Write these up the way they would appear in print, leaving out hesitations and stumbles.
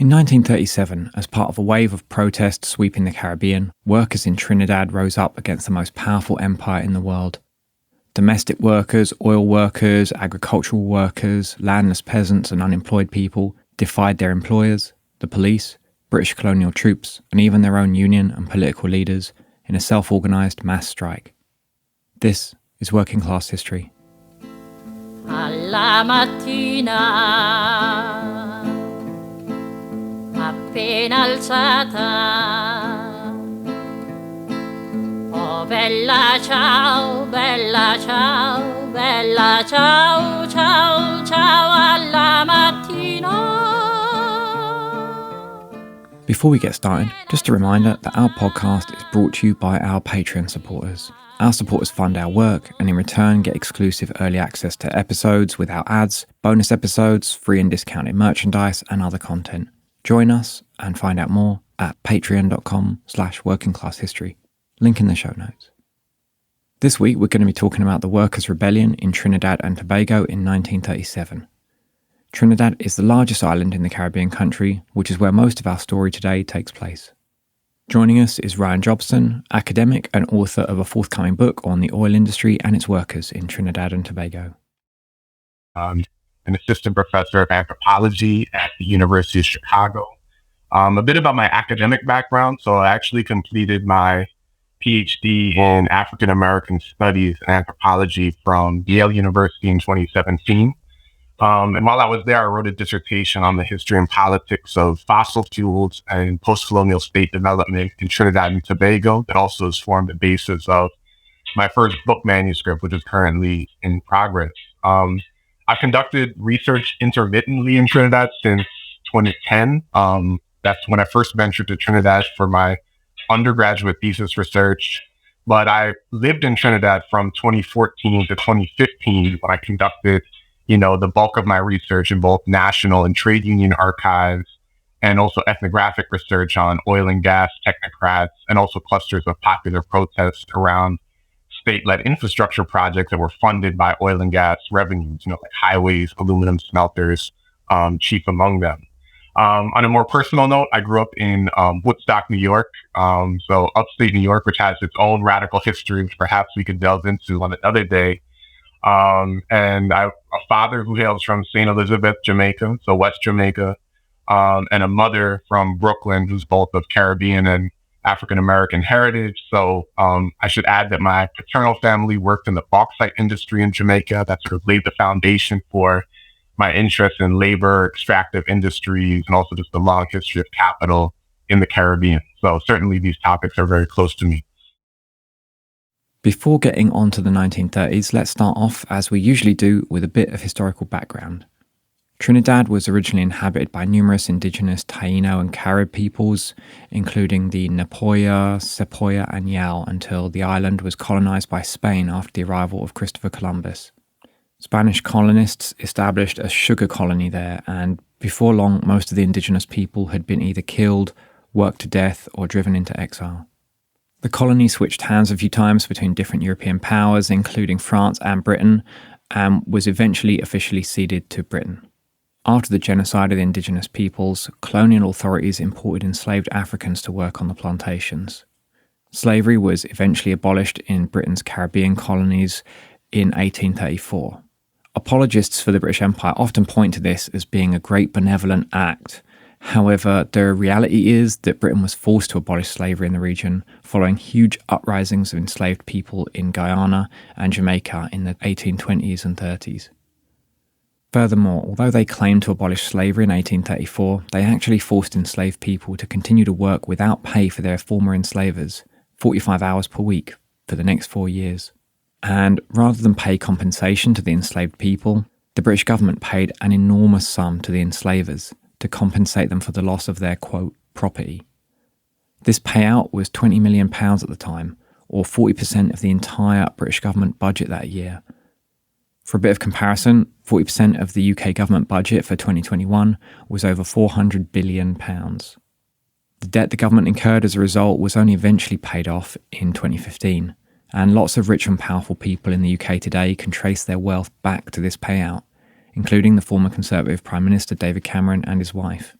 In 1937, as part of a wave of protests sweeping the Caribbean, workers in Trinidad rose up against the most powerful empire in the world. Domestic workers, oil workers, agricultural workers, landless peasants and unemployed people defied their employers, the police, British colonial troops, and even their own union and political leaders in a self-organised mass strike. This is working class history. Alla mattina, appena alzata, oh bella ciao, bella ciao, bella ciao, ciao, ciao alla mattina. Before we get started, just a reminder that our podcast is brought to you by our Patreon supporters. Our supporters fund our work and in return get exclusive early access to episodes without ads, bonus episodes, free and discounted merchandise and other content. Join us and find out more at patreon.com/workingclasshistory. Link in the show notes. This week we're going to be talking about the Workers' Rebellion in Trinidad and Tobago in 1937. Trinidad is the largest island in the Caribbean country, which is where most of our story today takes place. Joining us is Ryan Jobson, academic and author of a forthcoming book on the oil industry and its workers in Trinidad and Tobago. I'm an assistant professor of anthropology at the University of Chicago. A bit about my academic background. So I actually completed my PhD in African American Studies and Anthropology from Yale University in 2017. And while I was there, I wrote a dissertation on the history and politics of fossil fuels and post-colonial state development in Trinidad and Tobago. That also has formed the basis of my first book manuscript, which is currently in progress. I've conducted research intermittently in Trinidad since 2010. That's when I first ventured to Trinidad for my undergraduate thesis research. But I lived in Trinidad from 2014 to 2015 when I conducted the bulk of my research in both national and trade union archives, and also ethnographic research on oil and gas technocrats, and also clusters of popular protests around state-led infrastructure projects that were funded by oil and gas revenues, like highways, aluminum smelters, chief among them. On a more personal note, I grew up in Woodstock, New York, so upstate New York, which has its own radical history, which perhaps we could delve into on another day. And I have a father who hails from St. Elizabeth, Jamaica, so West Jamaica, and a mother from Brooklyn who's both of Caribbean and African-American heritage. So I should add that my paternal family worked in the bauxite industry in Jamaica. That sort of laid the foundation for my interest in labor, extractive industries, and also just the long history of capital in the Caribbean. So certainly these topics are very close to me. Before getting on to the 1930s, let's start off, as we usually do, with a bit of historical background. Trinidad was originally inhabited by numerous indigenous Taino and Carib peoples, including the Napoya, Sepoya and Yao, until the island was colonized by Spain after the arrival of Christopher Columbus. Spanish colonists established a sugar colony there, and before long, most of the indigenous people had been either killed, worked to death, or driven into exile. The colony switched hands a few times between different European powers, including France and Britain, and was eventually officially ceded to Britain. After the genocide of the indigenous peoples, colonial authorities imported enslaved Africans to work on the plantations. Slavery was eventually abolished in Britain's Caribbean colonies in 1834. Apologists for the British Empire often point to this as being a great benevolent act. However, the reality is that Britain was forced to abolish slavery in the region following huge uprisings of enslaved people in Guyana and Jamaica in the 1820s and 30s. Furthermore, although they claimed to abolish slavery in 1834, they actually forced enslaved people to continue to work without pay for their former enslavers, 45 hours per week, for the next 4 years. And rather than pay compensation to the enslaved people, the British government paid an enormous sum to the enslavers to compensate them for the loss of their, quote, property. This payout was £20 million at the time, or 40% of the entire British government budget that year. For a bit of comparison, 40% of the UK government budget for 2021 was over £400 billion. The debt the government incurred as a result was only eventually paid off in 2015, and lots of rich and powerful people in the UK today can trace their wealth back to this payout, including the former Conservative Prime Minister David Cameron and his wife.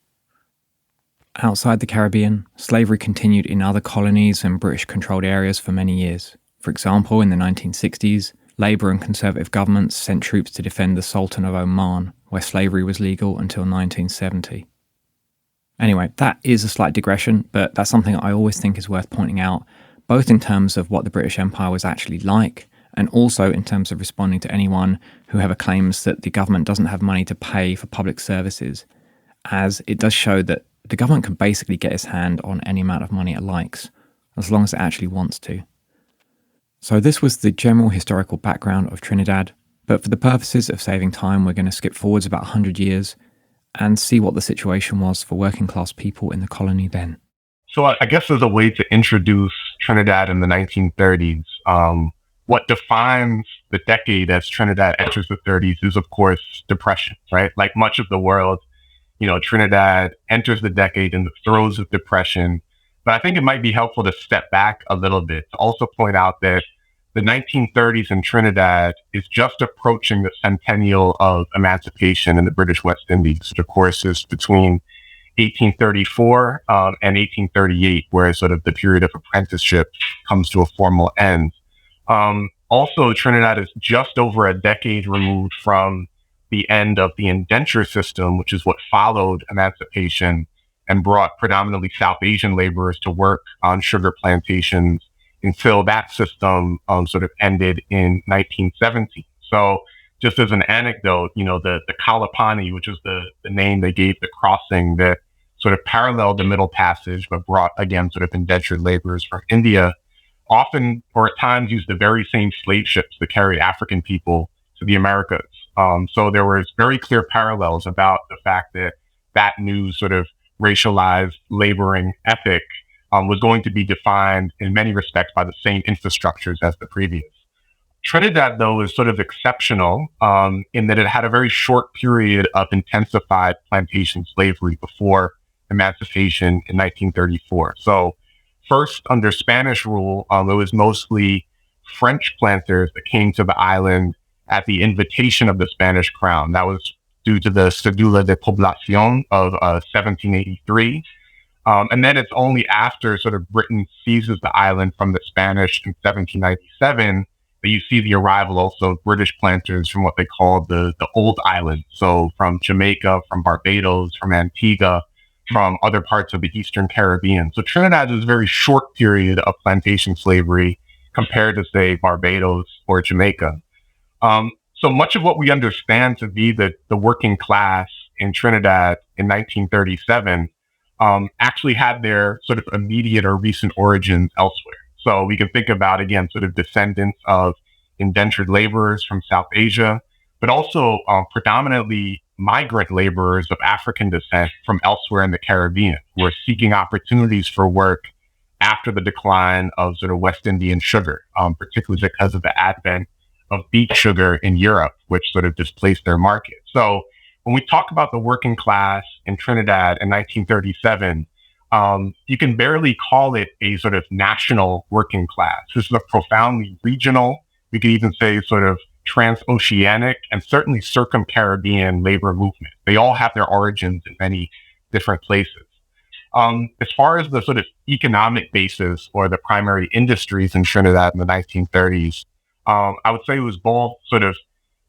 Outside the Caribbean, slavery continued in other colonies and British-controlled areas for many years. For example, in the 1960s, Labour and Conservative governments sent troops to defend the Sultan of Oman, where slavery was legal until 1970. Anyway, that is a slight digression, but that's something I always think is worth pointing out, both in terms of what the British Empire was actually like, and also in terms of responding to anyone who ever claims that the government doesn't have money to pay for public services, as it does show that the government can basically get its hand on any amount of money it likes, as long as it actually wants to. So this was the general historical background of Trinidad, but for the purposes of saving time, we're going to skip forwards about 100 years and see what the situation was for working class people in the colony then. So I guess as a way to introduce Trinidad in the 1930s, what defines the decade as Trinidad enters the 30s is, of course, depression, right? Like much of the world, Trinidad enters the decade in the throes of depression. But I think it might be helpful to step back a little bit to also point out that the 1930s in Trinidad is just approaching the centennial of emancipation in the British West Indies, which of course is between 1834 and 1838, where sort of the period of apprenticeship comes to a formal end. Also, Trinidad is just over a decade removed from the end of the indenture system, which is what followed emancipation and brought predominantly South Asian laborers to work on sugar plantations until that system sort of ended in 1970. So just as an anecdote, the Kalapani, which is the name they gave the crossing that sort of paralleled the Middle Passage, but brought, again, sort of indentured laborers from India, often or at times used the very same slave ships that carried African people to the Americas. So there was very clear parallels about the fact that that new sort of racialized laboring epic was going to be defined in many respects by the same infrastructures as the previous. Trinidad, though, is sort of exceptional in that it had a very short period of intensified plantation slavery before emancipation in 1934. So first, under Spanish rule, it was mostly French planters that came to the island at the invitation of the Spanish crown. That was due to the Cédula de Población of 1783. And then it's only after sort of Britain seizes the island from the Spanish in 1797 that you see the arrival also of British planters from what they called the Old Island. So from Jamaica, from Barbados, from Antigua, from other parts of the Eastern Caribbean. So Trinidad is a very short period of plantation slavery compared to, say, Barbados or Jamaica. So much of what we understand to be the working class in Trinidad in 1937 actually had their sort of immediate or recent origins elsewhere. So we can think about, again, sort of descendants of indentured laborers from South Asia, but also predominantly migrant laborers of African descent from elsewhere in the Caribbean who are seeking opportunities for work after the decline of sort of West Indian sugar, particularly because of the advent of beet sugar in Europe, which sort of displaced their market. So when we talk about the working class in Trinidad in 1937, you can barely call it a sort of national working class. This is a profoundly regional, we could even say sort of transoceanic and certainly circum-Caribbean labor movement. They all have their origins in many different places. As far as the sort of economic basis or the primary industries in Trinidad in the 1930s, I would say it was both sort of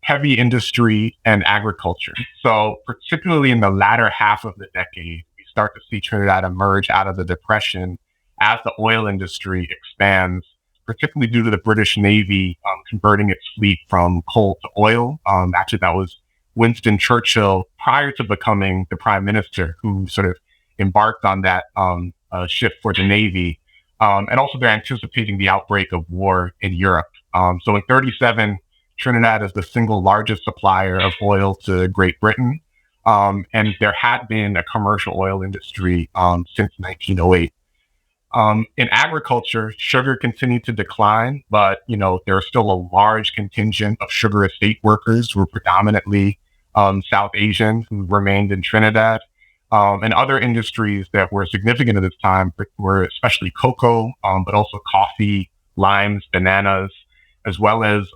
heavy industry and agriculture. So particularly in the latter half of the decade, we start to see Trinidad emerge out of the Depression as the oil industry expands, particularly due to the British Navy converting its fleet from coal to oil. Actually, that was Winston Churchill prior to becoming the prime minister who sort of embarked on that shift for the Navy. And also they're anticipating the outbreak of war in Europe. So in 1937, Trinidad is the single largest supplier of oil to Great Britain. And there had been a commercial oil industry since 1908. In agriculture, sugar continued to decline, but there was still a large contingent of sugar estate workers who were predominantly South Asian who remained in Trinidad. And other industries that were significant at this time were especially cocoa, but also coffee, limes, bananas, as well as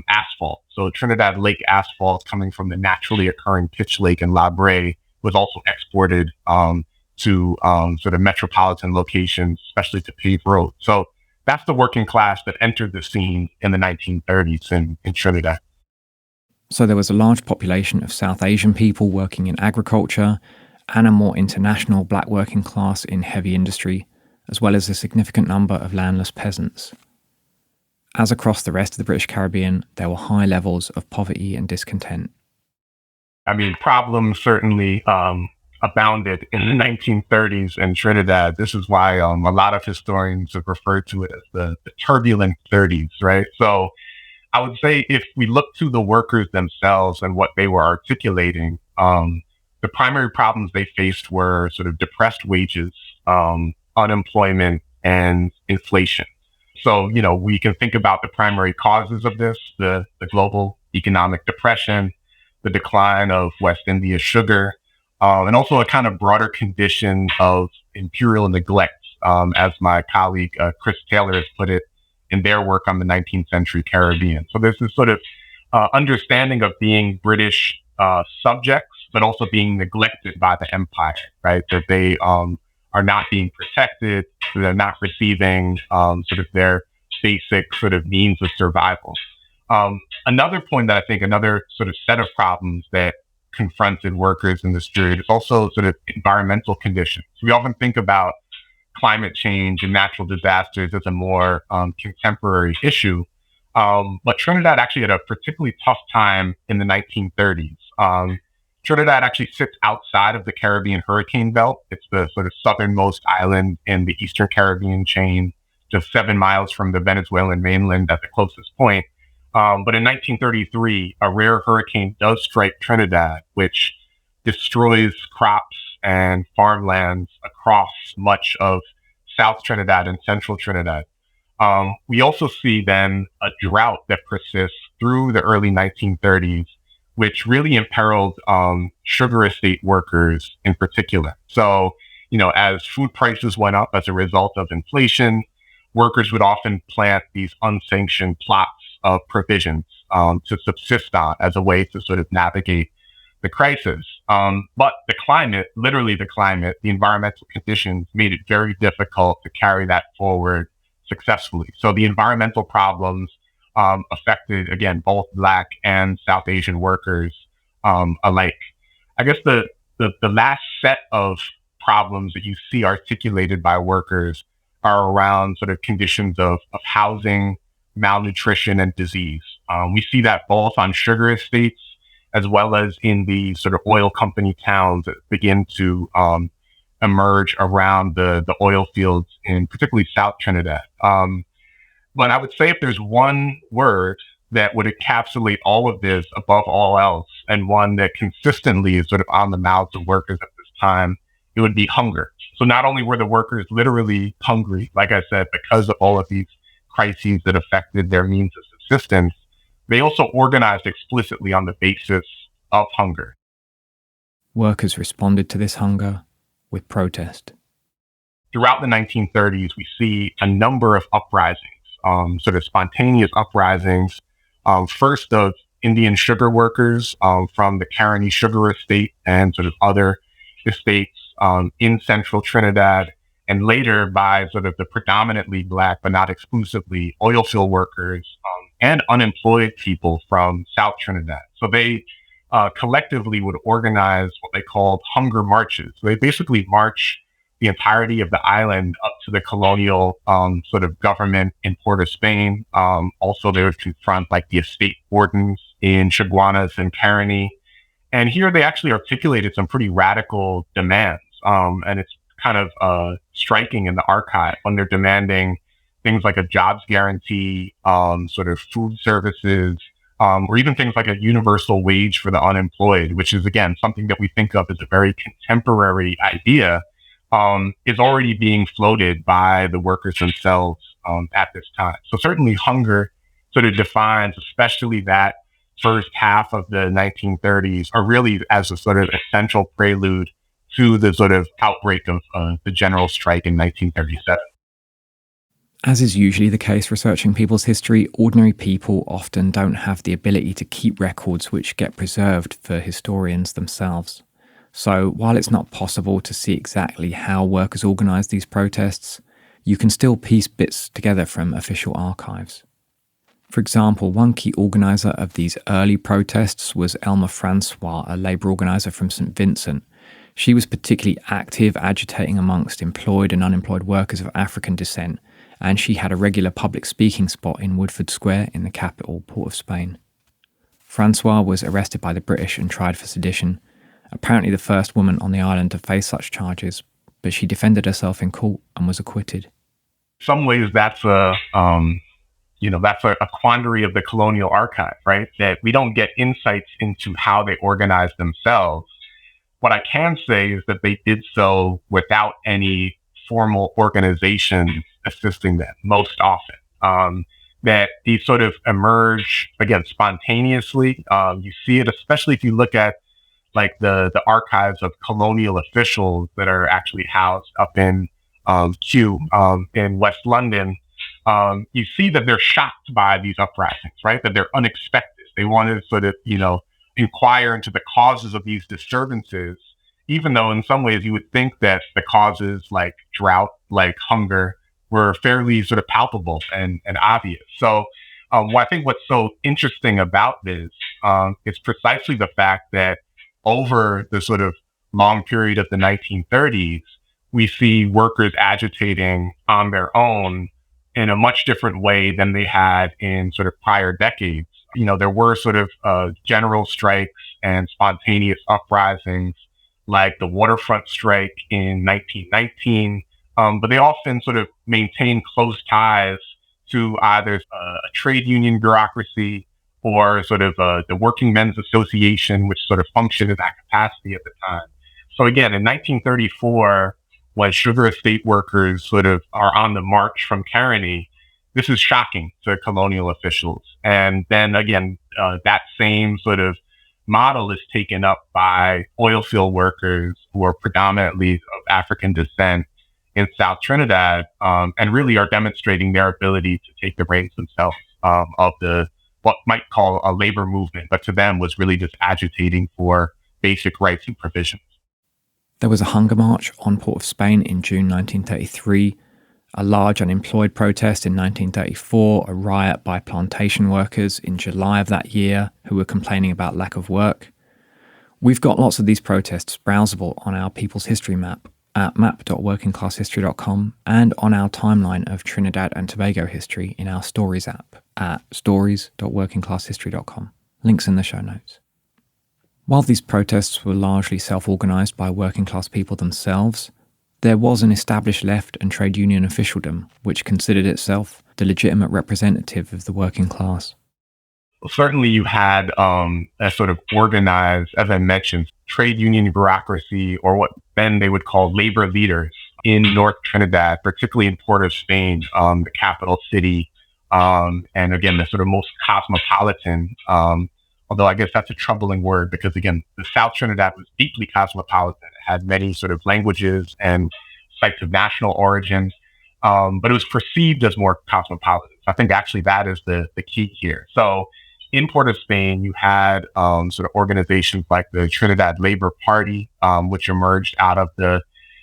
asphalt. So Trinidad Lake asphalt coming from the naturally occurring pitch lake in La Brea was also exported to sort of metropolitan locations, especially to paved roads. So that's the working class that entered the scene in the 1930s in Trinidad. So there was a large population of South Asian people working in agriculture and a more international black working class in heavy industry, as well as a significant number of landless peasants. As across the rest of the British Caribbean, there were high levels of poverty and discontent. I mean, problems certainly abounded in the 1930s in Trinidad. This is why a lot of historians have referred to it as the turbulent 30s, right? So I would say if we look to the workers themselves and what they were articulating, the primary problems they faced were sort of depressed wages, unemployment, and inflation. So, we can think about the primary causes of this, the global economic depression, the decline of West India sugar, and also a kind of broader condition of imperial neglect, as my colleague Chris Taylor has put it in their work on the 19th century Caribbean. So there's this sort of understanding of being British subjects, but also being neglected by the empire, right? That they are not being protected, so they're not receiving sort of their basic sort of means of survival. Another point that I think another sort of set of problems that confronted workers in this period is also sort of environmental conditions. We often think about climate change and natural disasters as a more contemporary issue. But Trinidad actually had a particularly tough time in the 1930s. Trinidad actually sits outside of the Caribbean hurricane belt. It's the sort of southernmost island in the Eastern Caribbean chain, just 7 miles from the Venezuelan mainland at the closest point. But in 1933, a rare hurricane does strike Trinidad, which destroys crops and farmlands across much of South Trinidad and Central Trinidad. We also see then a drought that persists through the early 1930s, which really imperiled sugar estate workers in particular. So, as food prices went up as a result of inflation, workers would often plant these unsanctioned plots of provisions to subsist on as a way to sort of navigate the crisis. But the climate, literally the climate, the environmental conditions made it very difficult to carry that forward successfully. So the environmental problems affected, again, both Black and South Asian workers alike. I guess the last set of problems that you see articulated by workers are around sort of conditions of housing, malnutrition, and disease. We see that both on sugar estates as well as in the sort of oil company towns that begin to emerge around the oil fields in particularly South Trinidad. But I would say if there's one word that would encapsulate all of this above all else, and one that consistently is sort of on the mouths of workers at this time, it would be hunger. So not only were the workers literally hungry, like I said, because of all of these crises that affected their means of subsistence, they also organized explicitly on the basis of hunger. Workers responded to this hunger with protest. Throughout the 1930s, we see a number of uprisings, sort of spontaneous uprisings, first of Indian sugar workers from the Caroni Sugar Estate and sort of other estates in central Trinidad, and later by sort of the predominantly Black, but not exclusively, oil field workers and unemployed people from South Trinidad. So they collectively would organize what they called hunger marches. So they basically march the entirety of the island up to the colonial sort of government in Port of Spain. Also, they would confront like the estate wardens in Chaguanas and Caroni. And here they actually articulated some pretty radical demands. And it's kind of striking in the archive when they're demanding things like a jobs guarantee, sort of food services, or even things like a universal wage for the unemployed, which is, again, something that we think of as a very contemporary idea, is already being floated by the workers themselves at this time. So certainly hunger sort of defines, especially that first half of the 1930s, or really as a sort of essential prelude to the sort of outbreak of the general strike in 1937. As is usually the case researching people's history, ordinary people often don't have the ability to keep records which get preserved for historians themselves. So while it's not possible to see exactly how workers organised these protests, you can still piece bits together from official archives. For example, one key organiser of these early protests was Elma Francois, a labour organiser from St Vincent. She was particularly active, agitating amongst employed and unemployed workers of African descent, and she had a regular public speaking spot in Woodford Square in the capital, Port of Spain. Francois was arrested by the British and tried for sedition, apparently the first woman on the island to face such charges, but she defended herself in court and was acquitted. In some ways, that's a quandary of the colonial archive, right? That we don't get insights into how they organized themselves. What I can say is that they did so without any formal organization assisting them most often. That these sort of emerge, again, spontaneously. You see it, especially if you look at like the archives of colonial officials that are actually housed up in Kew in West London. You see that they're shocked by these uprisings, right? That they're unexpected. They want to sort of, inquire into the causes of these disturbances, even though in some ways you would think that the causes like drought, like hunger, were fairly sort of palpable and obvious. So I think what's so interesting about this is precisely the fact that over the sort of long period of the 1930s, we see workers agitating on their own in a much different way than they had in sort of prior decades. There were sort of general strikes and spontaneous uprisings like the waterfront strike in 1919, but they often sort of maintained close ties to either a trade union bureaucracy or sort of the Working Men's Association, which sort of functioned in that capacity at the time. So again, in 1934, when sugar estate workers sort of are on the march from Caroni, this is shocking to colonial officials. And then again, that same sort of model is taken up by oil field workers who are predominantly of African descent in South Trinidad, and really are demonstrating their ability to take the reins themselves of the what might call a labor movement, but to them was really just agitating for basic rights and provisions. There was a hunger march on Port of Spain in June 1933, a large unemployed protest in 1934, a riot by plantation workers in July of that year who were complaining about lack of work. We've got lots of these protests browsable on our People's History map at map.workingclasshistory.com and on our timeline of Trinidad and Tobago history in our Stories app at stories.workingclasshistory.com. Links in the show notes. While these protests were largely self-organised by working class people themselves, there was an established left and trade union officialdom which considered itself the legitimate representative of the working class. Well, certainly you had a sort of organized, as I mentioned, trade union bureaucracy, or what then they would call labor leaders in North Trinidad, particularly in Port of Spain, the capital city, and again, the sort of most cosmopolitan, although I guess that's a troubling word because, again, the South Trinidad was deeply cosmopolitan. It had many sort of languages and sites of national origin, but it was perceived as more cosmopolitan. I think actually that is the key here. So in Port of Spain, you had sort of organizations like the Trinidad Labor Party, which emerged out of the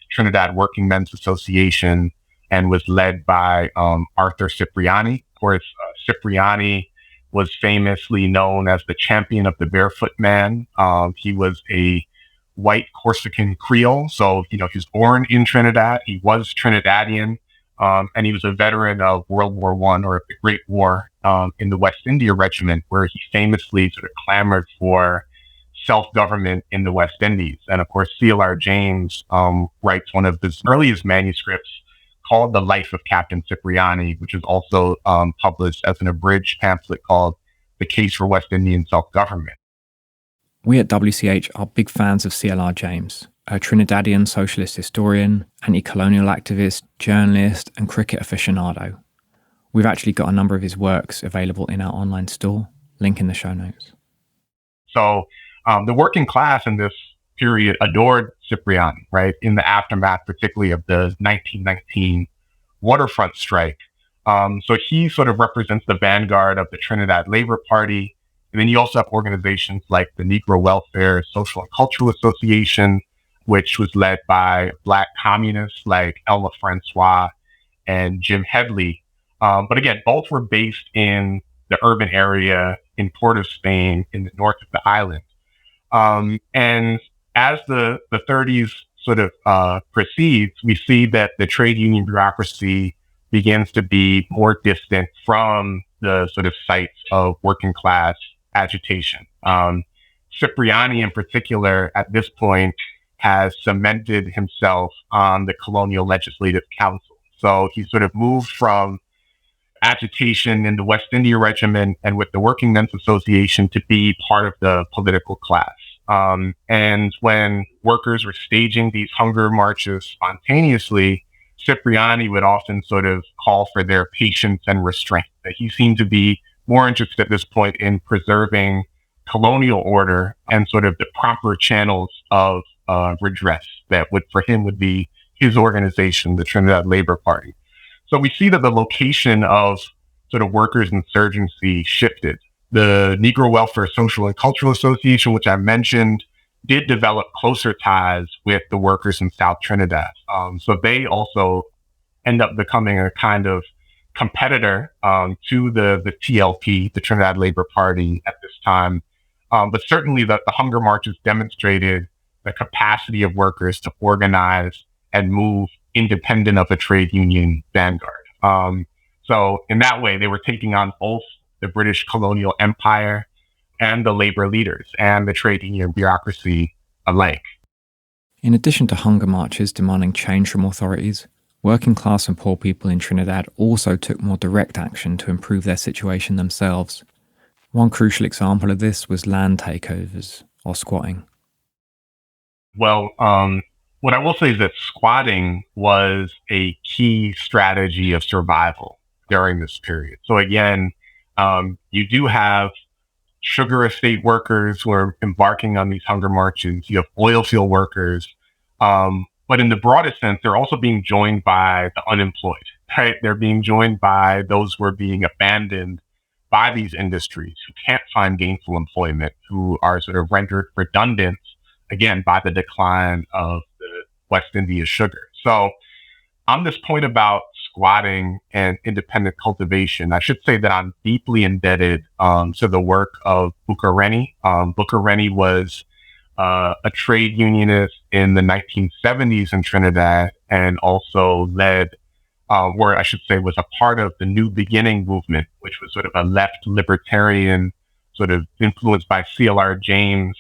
Trinidad Working Men's Association and was led by Arthur Cipriani. Of course, Cipriani was famously known as the champion of the barefoot man. He was a white Corsican Creole. So, he was born in Trinidad. He was Trinidadian. And he was a veteran of World War I, or the Great War, in the West India Regiment, where he famously sort of clamored for self-government in the West Indies. And of course, C.L.R. James writes one of his earliest manuscripts called The Life of Captain Cipriani, which is also published as an abridged pamphlet called The Case for West Indian Self-Government. We at WCH are big fans of C.L.R. James, a Trinidadian socialist historian, anti-colonial activist, journalist, and cricket aficionado. We've actually got a number of his works available in our online store, link in the show notes. So the working class in this period adored Cipriani, right, in the aftermath, particularly of the 1919 waterfront strike. So he sort of represents the vanguard of the Trinidad Labor Party. And then you also have organizations like the Negro Welfare Social and Cultural Association, which was led by Black communists like Elma Francois and Jim Headley. But again, both were based in the urban area in Port of Spain in the north of the island. And as the 30s sort of proceeds, we see that the trade union bureaucracy begins to be more distant from the sort of sites of working class agitation. Cipriani, in particular, at this point, has cemented himself on the Colonial Legislative Council. So he sort of moved from agitation in the West India Regiment and with the Working Men's Association to be part of the political class. And when workers were staging these hunger marches spontaneously, Cipriani would often sort of call for their patience and restraint. That he seemed to be more interested at this point in preserving colonial order and sort of the proper channels of redress that would, for him, would be his organization, the Trinidad Labor Party. So we see that the location of sort of workers' insurgency shifted. The Negro Welfare Social and Cultural Association, which I mentioned, did develop closer ties with the workers in South Trinidad. So they also end up becoming a kind of competitor to the TLP, the Trinidad Labor Party, at this time. But certainly the hunger marches demonstrated the capacity of workers to organize and move independent of a trade union vanguard. So in that way, they were taking on both the British colonial empire and the labor leaders and the trade union bureaucracy alike. In addition to hunger marches demanding change from authorities, working class and poor people in Trinidad also took more direct action to improve their situation themselves. One crucial example of this was land takeovers, or squatting. Well, what I will say is that squatting was a key strategy of survival during this period. So again, you do have sugar estate workers who are embarking on these hunger marches. You have oil field workers. But in the broadest sense, they're also being joined by the unemployed, right? They're being joined by those who are being abandoned by these industries, who can't find gainful employment, who are sort of rendered redundant, again, by the decline of the West India sugar. So on this point about squatting and independent cultivation, I should say that I'm deeply indebted to the work of Bukareni. Bukareni was a trade unionist in the 1970s in Trinidad, and also led, or I should say was a part of the New Beginning movement, which was sort of a left libertarian, sort of influenced by C.L.R. James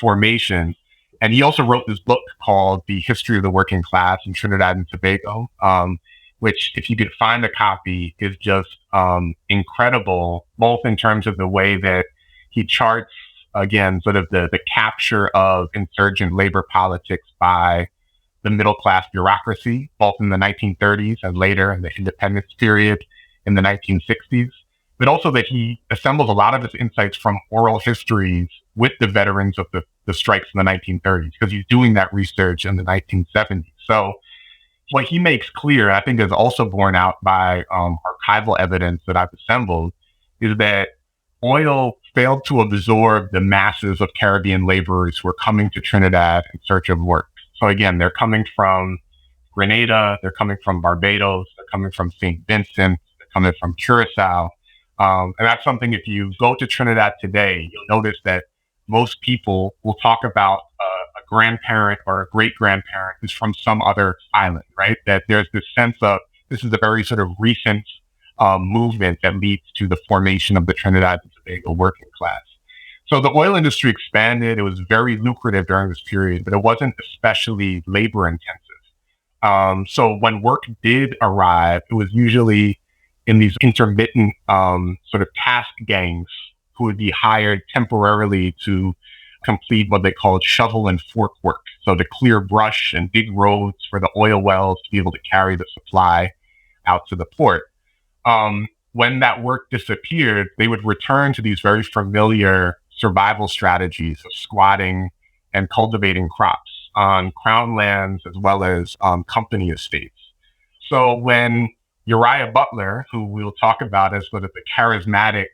formation. And he also wrote this book called The History of the Working Class in Trinidad and Tobago, which, if you could find a copy, is just incredible, both in terms of the way that he charts, again, sort of the capture of insurgent labor politics by the middle class bureaucracy, both in the 1930s and later in the independence period in the 1960s, but also that he assembles a lot of his insights from oral histories with the veterans of the strikes in the 1930s, because he's doing that research in the 1970s. So what he makes clear, I think is also borne out by archival evidence that I've assembled, is that oil failed to absorb the masses of Caribbean laborers who are coming to Trinidad in search of work. So again, they're coming from Grenada, they're coming from Barbados, they're coming from St. Vincent, they're coming from Curacao. And that's something, if you go to Trinidad today, you'll notice that most people will talk about a grandparent or a great-grandparent who's from some other island, right? That there's this sense of, this is a very sort of recent movement that leads to the formation of the Trinidad and Tobago working class. So the oil industry expanded. It was very lucrative during this period, but it wasn't especially labor intensive. So when work did arrive, it was usually in these intermittent sort of task gangs who would be hired temporarily to complete what they called shovel and fork work. So to clear brush and dig roads for the oil wells to be able to carry the supply out to the port. When that work disappeared, they would return to these very familiar survival strategies of squatting and cultivating crops on crown lands as well as company estates. So when Uriah Butler, who we'll talk about as sort of the charismatic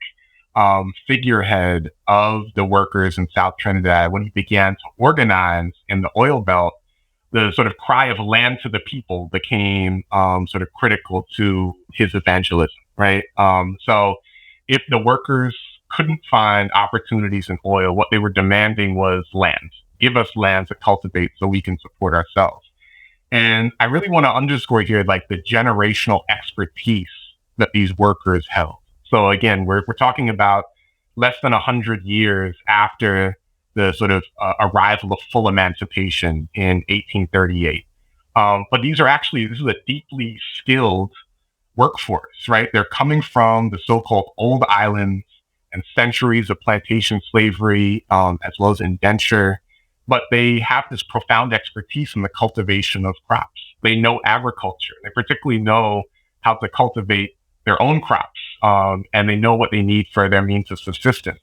figurehead of the workers in South Trinidad, when he began to organize in the oil belt, the sort of cry of land to the people became sort of critical to his evangelism, right? So if the workers couldn't find opportunities in oil, what they were demanding was land. Give us land to cultivate so we can support ourselves. And I really want to underscore here, like the generational expertise that these workers held. So again, we're talking about less than 100 years after the sort of arrival of full emancipation in 1838. But this is a deeply skilled workforce, right? They're coming from the so-called old islands and centuries of plantation slavery, as well as indenture. But they have this profound expertise in the cultivation of crops. They know agriculture. They particularly know how to cultivate their own crops, and they know what they need for their means of subsistence.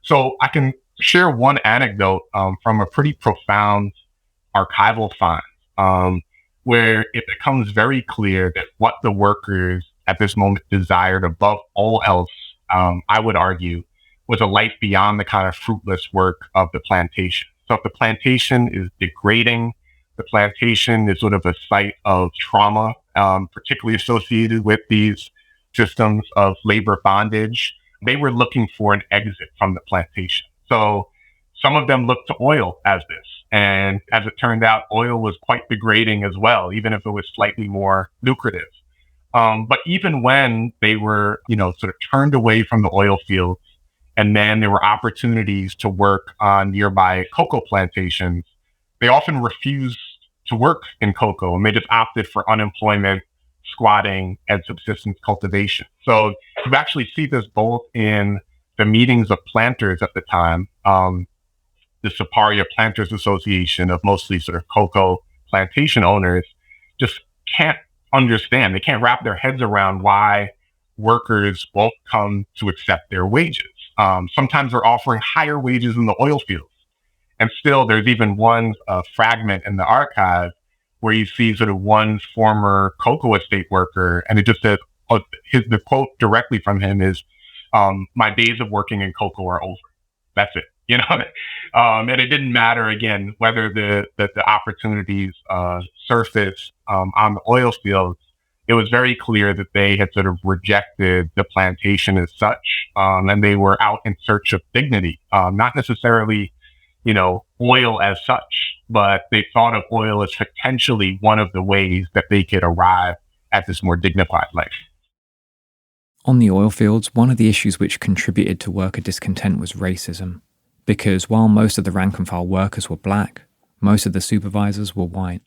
So I can share one anecdote from a pretty profound archival find, where it becomes very clear that what the workers at this moment desired above all else, I would argue, was a life beyond the kind of fruitless work of the plantation. So if the plantation is degrading, the plantation is sort of a site of trauma, particularly associated with these systems of labor bondage. They were looking for an exit from the plantation. So some of them looked to oil as this. And as it turned out, oil was quite degrading as well, even if it was slightly more lucrative. But even when they were, sort of turned away from the oil fields, and then there were opportunities to work on nearby cocoa plantations, they often refused to work in cocoa, and they just opted for unemployment, squatting, and subsistence cultivation. So you actually see this both in the meetings of planters at the time, the Siparia Planters Association of mostly sort of cocoa plantation owners just can't understand. They can't wrap their heads around why workers won't come to accept their wages. Sometimes they're offering higher wages in the oil fields. And still, there's even one fragment in the archive where you see sort of one former cocoa estate worker, and it just says, the quote directly from him is, "My days of working in cocoa are over." That's it, and it didn't matter again whether the opportunities surfaced on the oil fields. It was very clear that they had sort of rejected the plantation as such, and they were out in search of dignity, not necessarily, oil as such, but they thought of oil as potentially one of the ways that they could arrive at this more dignified life. On the oil fields, one of the issues which contributed to worker discontent was racism, because while most of the rank and file workers were black, most of the supervisors were white.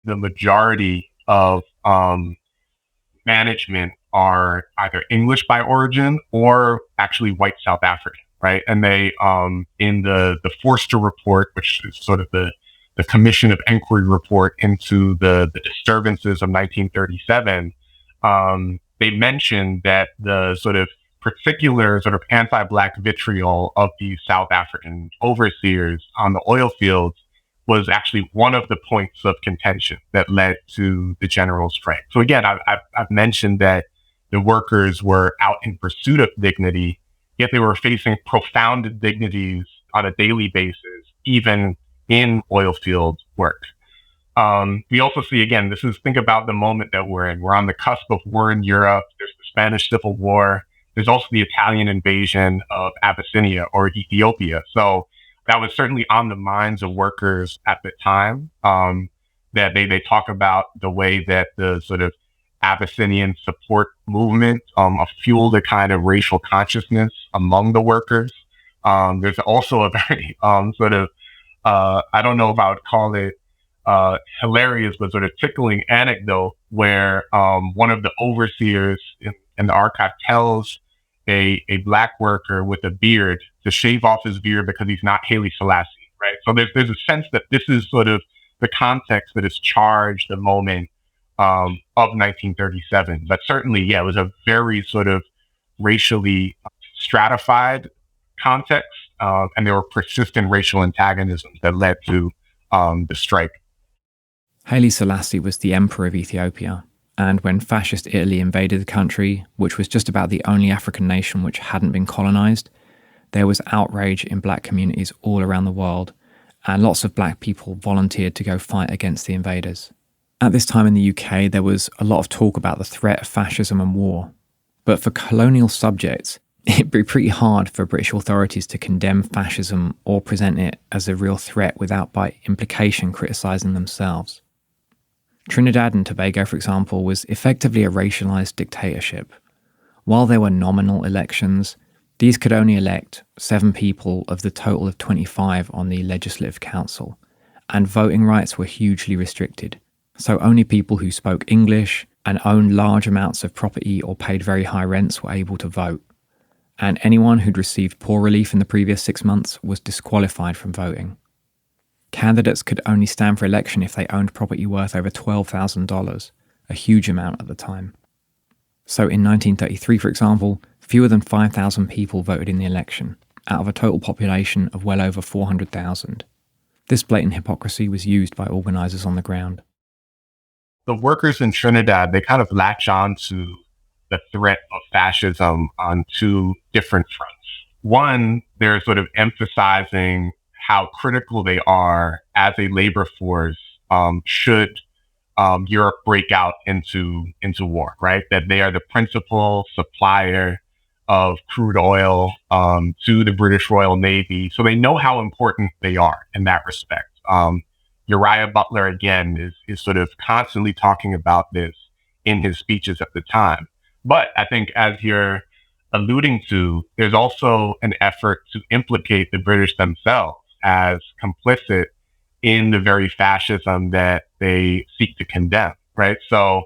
The majority of management are either English by origin or actually white South African, right? And they, in the Forster report, which is sort of the Commission of Inquiry report into the disturbances of 1937, they mentioned that the sort of particular sort of anti-black vitriol of these South African overseers on the oil fields was actually one of the points of contention that led to the general strike. So again, I've mentioned that the workers were out in pursuit of dignity, yet they were facing profound indignities on a daily basis, even in oil field work. We also see, again, think about the moment that we're in. We're on the cusp of war in Europe. There's the Spanish Civil War. There's also the Italian invasion of Abyssinia or Ethiopia. So that was certainly on the minds of workers at the time, that they talk about the way that the sort of Abyssinian support movement fueled a kind of racial consciousness among the workers. There's also a very sort of, I don't know if I would call it hilarious, but sort of tickling anecdote where one of the overseers in the archive tells a black worker with a beard to shave off his beard because he's not Haile Selassie, right? So there's a sense that this is sort of the context that is charged the moment of 1937. But certainly, yeah, it was a very sort of racially stratified context, and there were persistent racial antagonisms that led to the strike. Haile Selassie was the emperor of Ethiopia, And when fascist Italy invaded the country, which was just about the only African nation which hadn't been colonized, there was outrage in black communities all around the world, and lots of black people volunteered to go fight against the invaders. At this time in the UK, there was a lot of talk about the threat of fascism and war. But for colonial subjects, it'd be pretty hard for British authorities to condemn fascism or present it as a real threat without by implication criticising themselves. Trinidad and Tobago, for example, was effectively a racialised dictatorship. While there were nominal elections, these could only elect 7 people of the total of 25 on the Legislative Council, and voting rights were hugely restricted. So only people who spoke English and owned large amounts of property or paid very high rents were able to vote. And anyone who'd received poor relief in the previous 6 months was disqualified from voting. Candidates could only stand for election if they owned property worth over $12,000, a huge amount at the time. So in 1933, for example, fewer than 5,000 people voted in the election, out of a total population of well over 400,000. This blatant hypocrisy was used by organisers on the ground. The workers in Trinidad, they kind of latch on to the threat of fascism on 2 different fronts. One, they're sort of emphasizing how critical they are as a labor force should Europe break out into war, right? That they are the principal supplier of crude oil to the British Royal Navy. So they know how important they are in that respect. Uriah Butler, again, is sort of constantly talking about this in his speeches at the time. But I think, as you're alluding to, there's also an effort to implicate the British themselves as complicit in the very fascism that they seek to condemn, right? So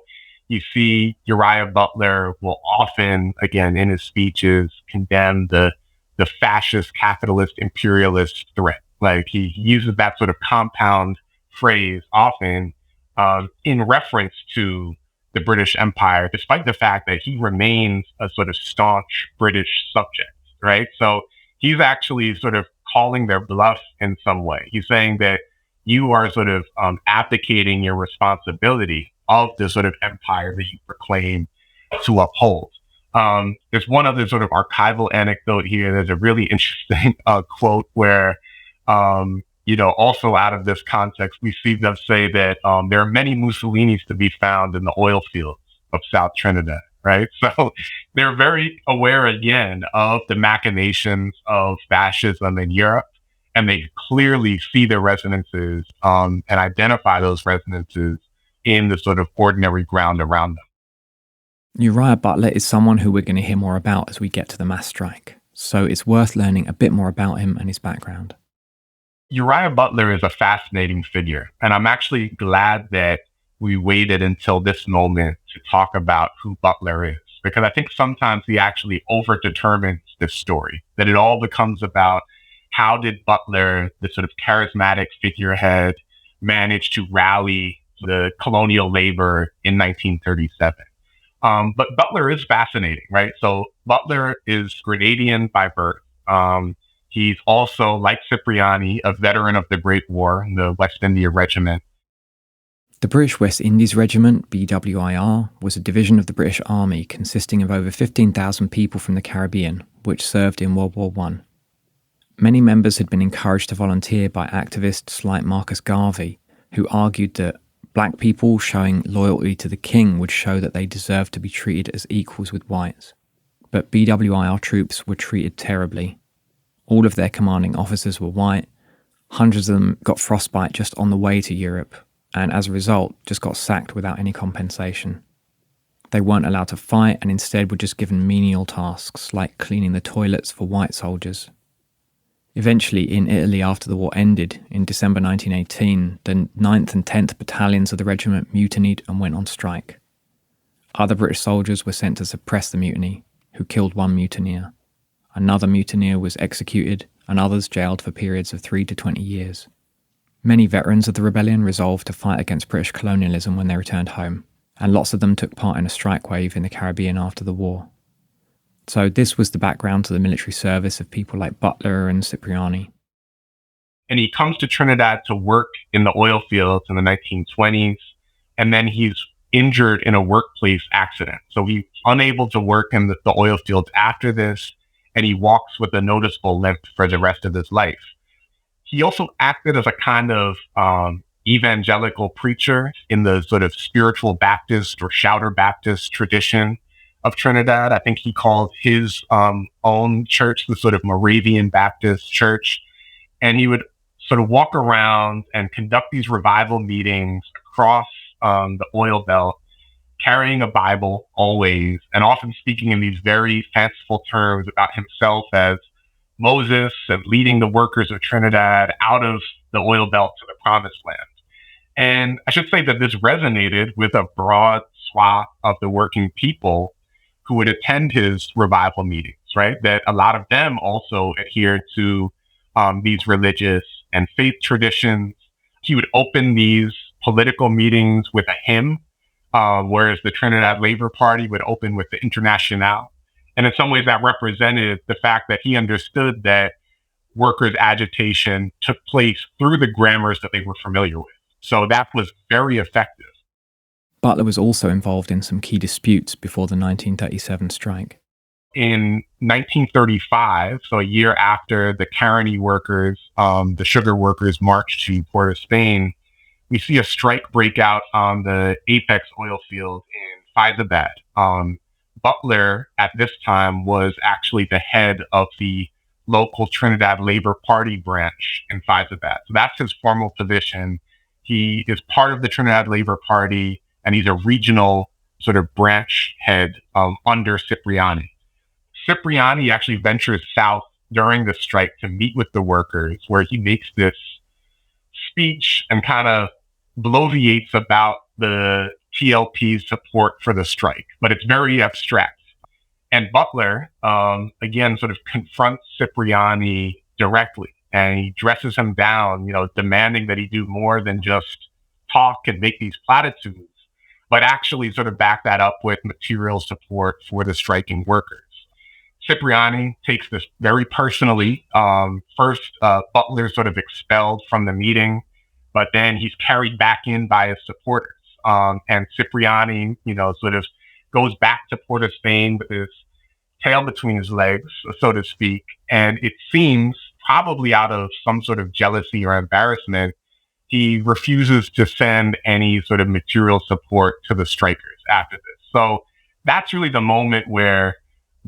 you see Uriah Butler will often, again, in his speeches, condemn the fascist, capitalist, imperialist threat. Like, he uses that sort of compound phrase often in reference to the British Empire, despite the fact that he remains a sort of staunch British subject, right? So he's actually sort of calling their bluff in some way. He's saying that you are sort of abdicating your responsibility of the sort of empire that you proclaim to uphold. There's one other sort of archival anecdote here. There's a really interesting quote where, also out of this context, we see them say that there are many Mussolinis to be found in the oil fields of South Trinidad, right? So they're very aware, again, of the machinations of fascism in Europe, and they clearly see the resonances and identify those resonances in the sort of ordinary ground around them. Uriah Butler is someone who we're going to hear more about as we get to the mass strike, so it's worth learning a bit more about him and his background. Uriah Butler is a fascinating figure, and I'm actually glad that we waited until this moment to talk about who Butler is, because I think sometimes he actually overdetermines this story, that it all becomes about how did Butler, the sort of charismatic figurehead, manage to rally the colonial labor in 1937. But Butler is fascinating, right? So Butler is Grenadian by birth. He's also, like Cipriani, a veteran of the Great War, the West India Regiment. The British West Indies Regiment, BWIR, was a division of the British Army consisting of over 15,000 people from the Caribbean, which served in World War I. Many members had been encouraged to volunteer by activists like Marcus Garvey, who argued that black people showing loyalty to the king would show that they deserved to be treated as equals with whites. But BWIR troops were treated terribly. All of their commanding officers were white. Hundreds of them got frostbite just on the way to Europe, and as a result, just got sacked without any compensation. They weren't allowed to fight and instead were just given menial tasks like cleaning the toilets for white soldiers. Eventually, in Italy after the war ended, in December 1918, the 9th and 10th battalions of the regiment mutinied and went on strike. Other British soldiers were sent to suppress the mutiny, who killed one mutineer. Another mutineer was executed, and others jailed for periods of 3 to 20 years. Many veterans of the rebellion resolved to fight against British colonialism when they returned home, and lots of them took part in a strike wave in the Caribbean after the war. So this was the background to the military service of people like Butler and Cipriani. And he comes to Trinidad to work in the oil fields in the 1920s, and then he's injured in a workplace accident. So he's unable to work in the oil fields after this, and he walks with a noticeable limp for the rest of his life. He also acted as a kind of evangelical preacher in the sort of spiritual Baptist or shouter Baptist tradition of Trinidad. I think he called his own church the sort of Moravian Baptist church. And he would sort of walk around and conduct these revival meetings across the oil belt, carrying a Bible always, and often speaking in these very fanciful terms about himself as Moses and leading the workers of Trinidad out of the oil belt to the promised land. And I should say that this resonated with a broad swath of the working people who would attend his revival meetings, right? That a lot of them also adhered to these religious and faith traditions. He would open these political meetings with a hymn, whereas the Trinidad Labor Party would open with the Internationale. And in some ways that represented the fact that he understood that workers' agitation took place through the grammars that they were familiar with. So that was very effective. Butler was also involved in some key disputes before the 1937 strike. In 1935, so a year after the Caroni workers, the sugar workers marched to Port of Spain, we see a strike break out on the Apex oil field in Faizabad. Butler, at this time, was actually the head of the local Trinidad Labor Party branch in Faizabad. So that's his formal position. He is part of the Trinidad Labor Party, and he's a regional sort of branch head under Cipriani. Cipriani actually ventures south during the strike to meet with the workers, where he makes this speech and kind of bloviates about the TLP's support for the strike, but it's very abstract. And Butler, again, sort of confronts Cipriani directly, and he dresses him down, demanding that he do more than just talk and make these platitudes, but actually sort of back that up with material support for the striking workers. Cipriani takes this very personally. First, Butler sort of expelled from the meeting, but then he's carried back in by his supporters. And Cipriani, sort of goes back to Port of Spain with his tail between his legs, so to speak. And it seems, probably out of some sort of jealousy or embarrassment, he refuses to send any sort of material support to the strikers after this. So that's really the moment where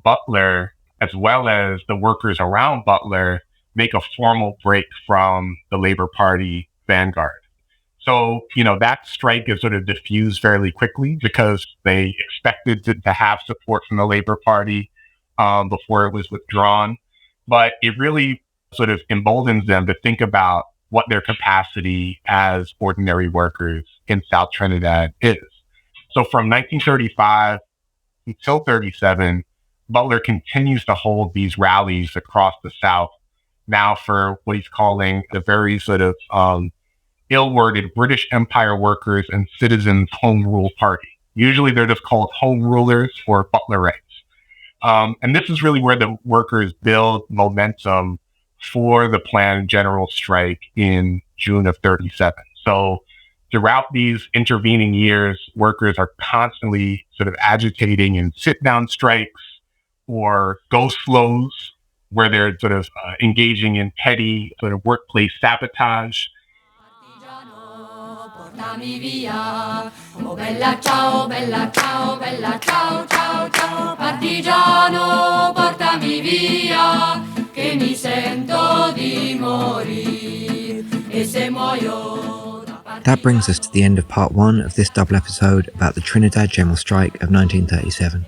Butler, as well as the workers around Butler, make a formal break from the Labor Party vanguard. So, that strike is sort of diffused fairly quickly because they expected to have support from the Labor Party before it was withdrawn. But it really sort of emboldens them to think about what their capacity as ordinary workers in South Trinidad is. So from 1935 until 37, Butler continues to hold these rallies across the South, now for what he's calling the very sort of ill-worded British Empire Workers and Citizens Home Rule Party. Usually they're just called Home Rulers or Butlerites. And this is really where the workers build momentum for the planned general strike in June of 37. So throughout these intervening years, workers are constantly sort of agitating in sit-down strikes or go-slows, where they're sort of engaging in petty sort of workplace sabotage. Portami via, oh bella ciao, bella ciao, bella ciao, ciao, ciao. Partigiano, portami via, che mi sento di morir, e se muoio. That brings us to the end of part 1 of this double episode about the Trinidad General Strike of 1937.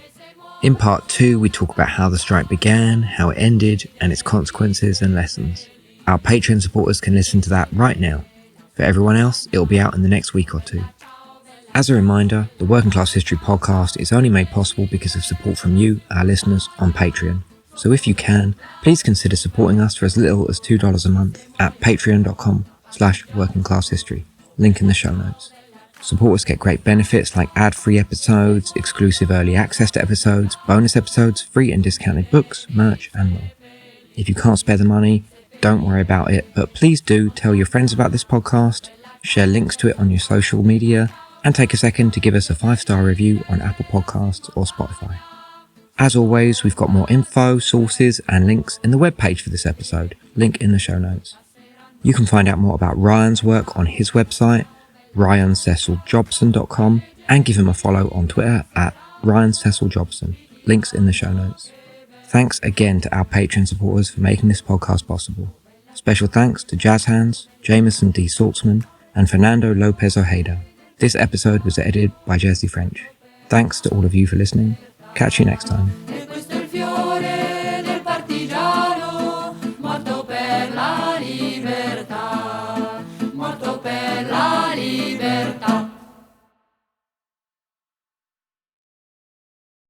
In part 2, we talk about how the strike began, how it ended, and its consequences and lessons. Our Patreon supporters can listen to that right now. For everyone else, it'll be out in the next week or two. As a reminder, the Working Class History podcast is only made possible because of support from you, our listeners, on Patreon. So if you can, please consider supporting us for as little as $2 a month at patreon.com/workingclasshistory. Link in the show notes. Supporters get great benefits like ad-free episodes, exclusive early access to episodes, bonus episodes, free and discounted books, merch, and more. If you can't spare the money, don't worry about it, but please do tell your friends about this podcast, share links to it on your social media, and take a second to give us a 5-star review on Apple Podcasts or Spotify. As always, we've got more info, sources, and links in the webpage for this episode, link in the show notes. You can find out more about Ryan's work on his website, ryanceciljobson.com, and give him a follow on Twitter at Ryan Cecil Jobson, links in the show notes. Thanks again to our Patreon supporters for making this podcast possible. Special thanks to Jazz Hands, Jameson D. Saltzman, and Fernando Lopez Ojeda. This episode was edited by Jesse French. Thanks to all of you for listening. Catch you next time.